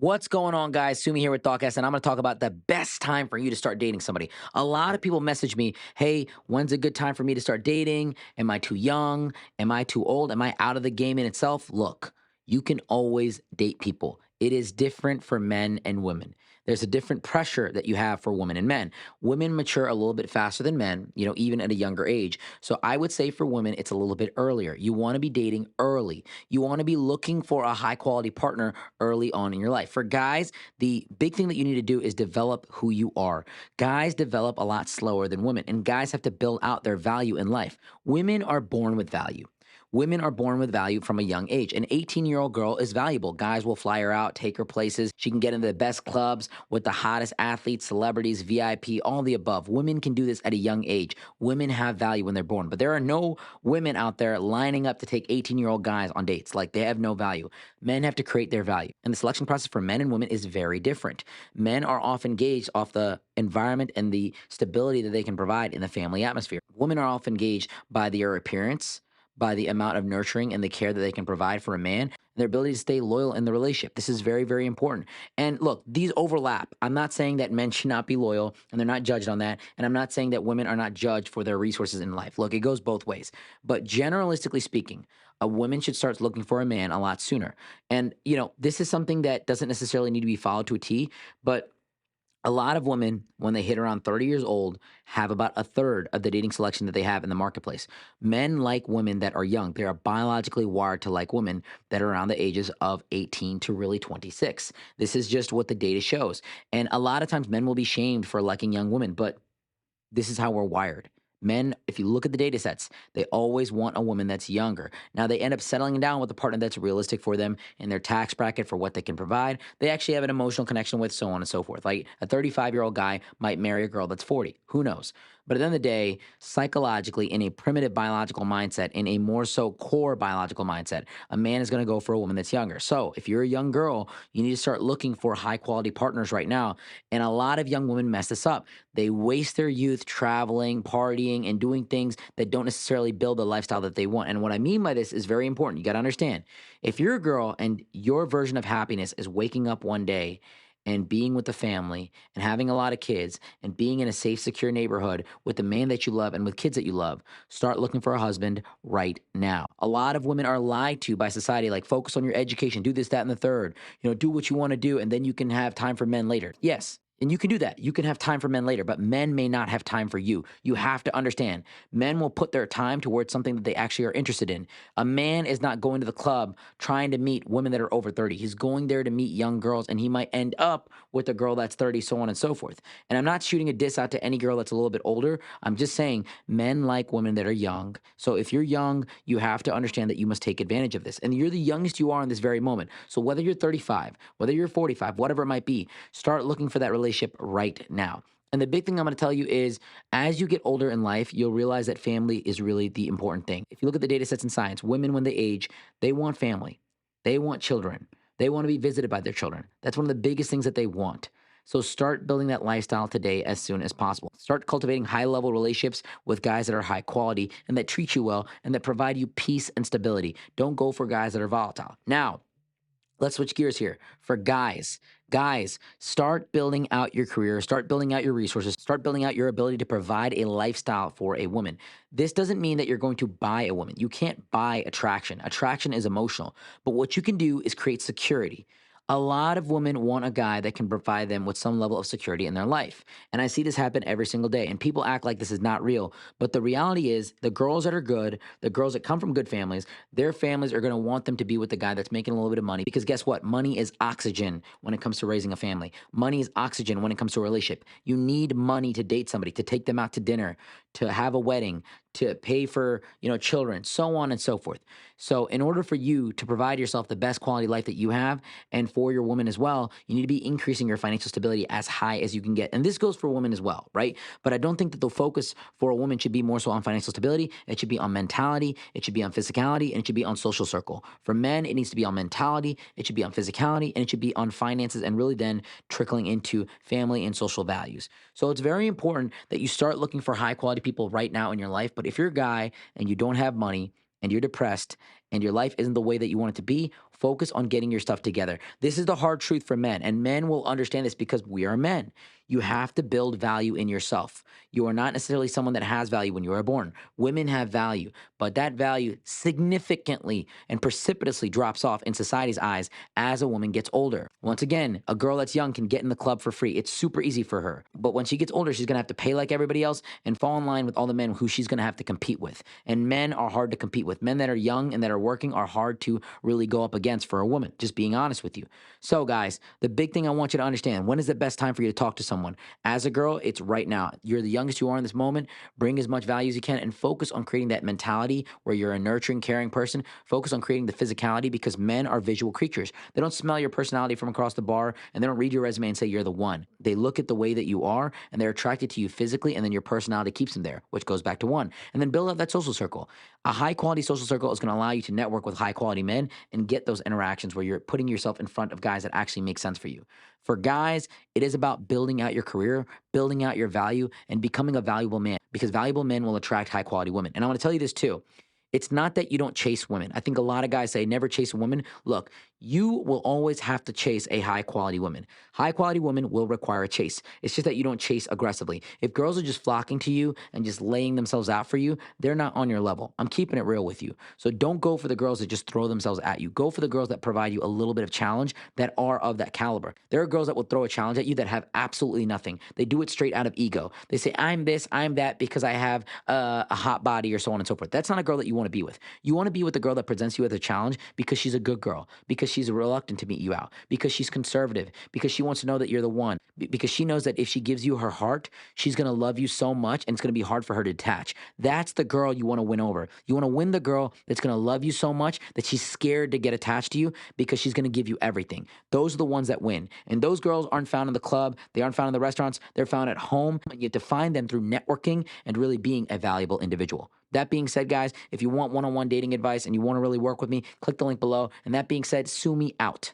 What's going on, guys? Sumi here with ThoughtCast, and I'm going to talk about the best time for you to start dating somebody. A lot of people message me, hey, when's a good time for me to start dating? Am I too young? Am I too old? Am I out of the game in itself? Look, you can always date people. It is different for men and women. There's a different pressure that you have for women and men. Women mature a little bit faster than men, even at a younger age. So I would say for women, it's a little bit earlier. You want to be dating early. You want to be looking for a high quality partner early on in your life. For guys, the big thing that you need to do is develop who you are. Guys develop a lot slower than women, and guys have to build out their value in life. Women are born with value. Women are born with value from a young age. An 18-year-old girl is valuable. Guys will fly her out, take her places. She can get into the best clubs with the hottest athletes, celebrities, VIP, all the above. Women can do this at a young age. Women have value when they're born. But there are no women out there lining up to take 18-year-old guys on dates. Like, they have no value. Men have to create their value. And the selection process for men and women is very different. Men are often gauged off the environment and the stability that they can provide in the family atmosphere. Women are often gauged by their appearance, by the amount of nurturing and the care that they can provide for a man, and their ability to stay loyal in the relationship. This is very, very important. And look, these overlap. I'm not saying that men should not be loyal and they're not judged on that. And I'm not saying that women are not judged for their resources in life. Look, it goes both ways. But generalistically speaking, a woman should start looking for a man a lot sooner. And, this is something that doesn't necessarily need to be followed to a T, but a lot of women, when they hit around 30 years old, have about a third of the dating selection that they have in the marketplace. Men like women that are young. They are biologically wired to like women that are around the ages of 18 to really 26. This is just what the data shows. And a lot of times men will be shamed for liking young women, but this is how we're wired. Men, if you look at the data sets, they always want a woman that's younger. Now, they end up settling down with a partner that's realistic for them in their tax bracket for what they can provide. They actually have an emotional connection with, so on and so forth. Like, a 35-year-old guy might marry a girl that's 40. Who knows? But at the end of the day, psychologically, in a primitive biological mindset, in a more so core biological mindset, a man is going to go for a woman that's younger. So if you're a young girl, you need to start looking for high quality partners right now. And a lot of young women mess this up. They waste their youth traveling, partying, and doing things that don't necessarily build the lifestyle that they want. And what I mean by this is very important. You got to understand, if you're a girl and your version of happiness is waking up one day and being with the family and having a lot of kids and being in a safe, secure neighborhood with the man that you love and with kids that you love, start looking for a husband right now. A lot of women are lied to by society, like, focus on your education, do this, that, and the third, do what you want to do, and then you can have time for men later. Yes. And you can do that. You can have time for men later, but men may not have time for you. You have to understand, men will put their time towards something that they actually are interested in. A man is not going to the club trying to meet women that are over 30. He's going there to meet young girls, and he might end up with a girl that's 30, so on and so forth. And I'm not shooting a diss out to any girl that's a little bit older. I'm just saying men like women that are young. So if you're young, you have to understand that you must take advantage of this. And you're the youngest you are in this very moment. So whether you're 35, whether you're 45, whatever it might be, start looking for that relationship right now. And the big thing I'm going to tell you is, as you get older in life, you'll realize that family is really the important thing. If you look at the data sets in science, women, when they age, they want family. They want children. They want to be visited by their children. That's one of the biggest things that they want. So start building that lifestyle today as soon as possible. Start cultivating high-level relationships with guys that are high quality and that treat you well and that provide you peace and stability. Don't go for guys that are volatile. Now, let's switch gears here. For guys, start building out your career, start building out your resources, start building out your ability to provide a lifestyle for a woman. This doesn't mean that you're going to buy a woman. You can't buy attraction. Attraction is emotional. But what you can do is create security. A lot of women want a guy that can provide them with some level of security in their life. And I see this happen every single day. And people act like this is not real. But the reality is, the girls that are good, the girls that come from good families, their families are going to want them to be with the guy that's making a little bit of money. Because guess what? Money is oxygen when it comes to raising a family. Money is oxygen when it comes to a relationship. You need money to date somebody, to take them out to dinner, to have a wedding, to pay for, children, so on and so forth. So in order for you to provide yourself the best quality life that you have, and for your woman as well, you need to be increasing your financial stability as high as you can get. And this goes for women as well, right? But I don't think that the focus for a woman should be more so on financial stability. It should be on mentality. It should be on physicality, and it should be on social circle. For men, it needs to be on mentality. It should be on physicality, and it should be on finances, and really then trickling into family and social values. So it's very important that you start looking for high quality people right now in your life. But if you're a guy and you don't have money, and you're depressed, and your life isn't the way that you want it to be, Focus on getting your stuff together. This is the hard truth for men, and men will understand this because we are men. You have to build value in yourself. You are not necessarily someone that has value when you are born. Women have value, but that value significantly and precipitously drops off in society's eyes as a woman gets older. Once again, a girl that's young can get in the club for free. It's super easy for her. But when she gets older, she's gonna have to pay like everybody else and fall in line with all the men who she's gonna have to compete with. And men are hard to compete with. Men that are young and that are working are hard to really go up against for a woman, just being honest with you. So, guys, the big thing I want you to understand, when is the best time for you to talk to someone? As a girl, it's right now. You're the youngest you are in this moment. Bring as much value as you can and focus on creating that mentality where you're a nurturing, caring person. Focus on creating the physicality because men are visual creatures. They don't smell your personality from across the bar and they don't read your resume and say you're the one. They look at the way that you are and they're attracted to you physically, and then your personality keeps them there, which goes back to one. And then build up that social circle. A high quality social circle is going to allow you to network with high quality men and get those interactions where you're putting yourself in front of guys that actually make sense for you. For guys, it is about building out your career, building out your value, and becoming a valuable man because valuable men will attract high quality women. And I want to tell you this too. It's not that you don't chase women. I think a lot of guys say never chase a woman. Look, you will always have to chase a high quality woman. High quality woman will require a chase. It's just that you don't chase aggressively. If girls are just flocking to you and just laying themselves out for you, they're not on your level. I'm keeping it real with you. So don't go for the girls that just throw themselves at you. Go for the girls that provide you a little bit of challenge that are of that caliber. There are girls that will throw a challenge at you that have absolutely nothing. They do it straight out of ego. They say, I'm this, I'm that because I have a hot body or so on and so forth. That's not a girl that you want to be with. You want to be with the girl that presents you with a challenge because she's a good girl, because she's reluctant to meet you out, because she's conservative, because she wants to know that you're the one, because she knows that if she gives you her heart, she's going to love you so much and it's going to be hard for her to detach. That's the girl you want to win over. You want to win the girl that's going to love you so much that she's scared to get attached to you because she's going to give you everything. Those are the ones that win. And those girls aren't found in the club. They aren't found in the restaurants. They're found at home. And you have to find them through networking and really being a valuable individual. That being said, guys, if you want one-on-one dating advice and you want to really work with me, click the link below. And that being said, sue me out.